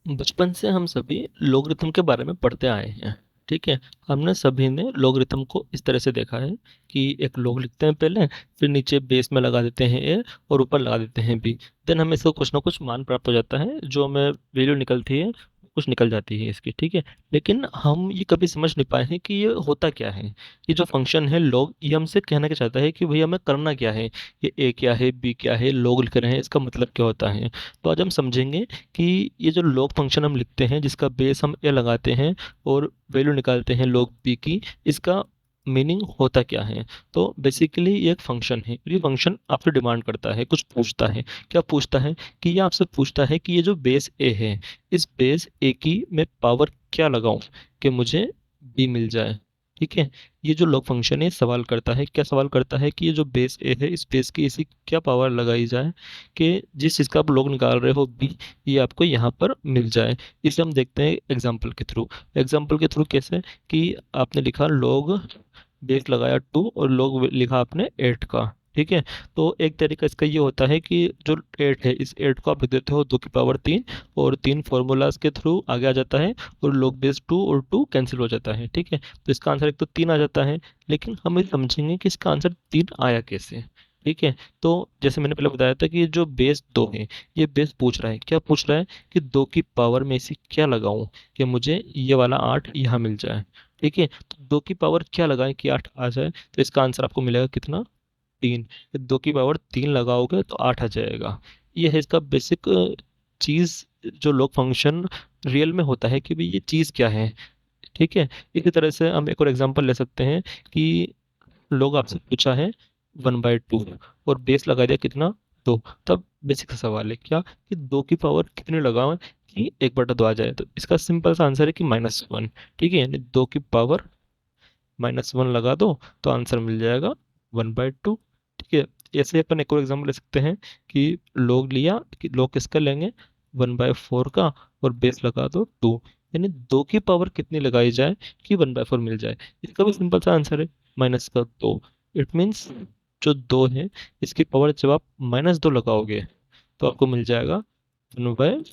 बचपन से हम सभी लोगरिथम के बारे में पढ़ते आए हैं। ठीक है। हमने सभी ने लोगरिथम को इस तरह से देखा है कि एक लोग लिखते हैं पहले, फिर नीचे बेस में लगा देते हैं ए और ऊपर लगा देते हैं बी। देन हमें इसका कुछ ना कुछ मान प्राप्त हो जाता है, जो हमें वैल्यू निकलती है, कुछ निकल जाती है इसकी। ठीक है। लेकिन हम ये कभी समझ नहीं पाए हैं कि ये होता क्या है। ये जो फंक्शन है लॉग, ये हमसे कहना क्या चाहता है कि भाई हमें करना क्या है। ये ए क्या है, बी क्या है, लॉग लिख रहे हैं, इसका मतलब क्या होता है। तो आज हम समझेंगे कि ये जो लॉग फंक्शन हम लिखते हैं, जिसका बेस हम ए लगाते हैं और वैल्यू निकालते हैं लॉग बी की, इसका मीनिंग होता क्या है। तो बेसिकली ये एक फंक्शन है, ये फंक्शन आपसे डिमांड करता है, कुछ पूछता है। क्या पूछता है कि ये आपसे पूछता है कि ये जो बेस ए है, इस बेस ए की मैं पावर क्या लगाऊं कि मुझे बी मिल जाए। ठीक है। ये जो लॉग फंक्शन है सवाल करता है, क्या सवाल करता है कि ये जो बेस ए है, इस बेस की ऐसी क्या पावर लगाई जाए कि जिस चीज़ का आप लॉग निकाल रहे हो बी, ये आपको यहाँ पर मिल जाए। इसे हम देखते हैं एग्जाम्पल के थ्रू। एग्जाम्पल के थ्रू कैसे, कि आपने लिखा लॉग, बेस लगाया 2 और लॉग लिखा आपने 8 का। ठीक है। तो एक तरीका इसका ये होता है कि जो 8 है, इस 8 को आप लिख देते हो 2 की पावर 3, और 3 फॉर्मूलाज के थ्रू आगे आ जाता है, और लॉग बेस 2 और 2 कैंसिल हो जाता है। ठीक है। तो इसका आंसर एक तो 3 आ जाता है। लेकिन हम ये समझेंगे कि इसका आंसर 3 आया कैसे। ठीक है। तो जैसे मैंने पहले बताया था कि ये जो बेस 2 है, ये बेस पूछ रहा है, क्या पूछ रहा है कि 2 की पावर में ऐसी क्या लगाऊं कि मुझे ये वाला 8 यहाँ मिल जाए। ठीक है। तो 2 की पावर क्या लगाएं कि 8 आ जाए, तो इसका आंसर आपको मिलेगा कितना, 3। 2 की पावर 3 लगाओगे तो 8 आ जाएगा। ये है इसका बेसिक चीज, जो लॉग फंक्शन रियल में होता है कि भाई ये चीज क्या है। ठीक है। इसी तरह से हम एक और एग्जांपल ले सकते हैं कि लोग आपसे पूछा है 1/2 और बेस लगा दिया कितना, 2। तब बेसिक सा सवाल है क्या, कि 2 की पावर कितनी लगाओ कि 1/2 आ जाए। तो इसका सिंपल सा आंसर है कि -1। ठीक है। यानी 2 की पावर -1 लगा दो तो आंसर मिल जाएगा 1/2। ठीक है। ऐसे अपन एक और एग्जाम्पल ले सकते हैं कि लोग लिया, कि लोग किसका लेंगे, 1/4 का, और बेस लगा दो 2। यानी 2 की पावर कितनी लगाई जाए कि 1/4 मिल जाए। इसका भी सिंपल सा आंसर है -2। इट मीन्स जो 2 है, इसकी पावर जब आप -2 लगाओगे तो आपको मिल जाएगा 1/4।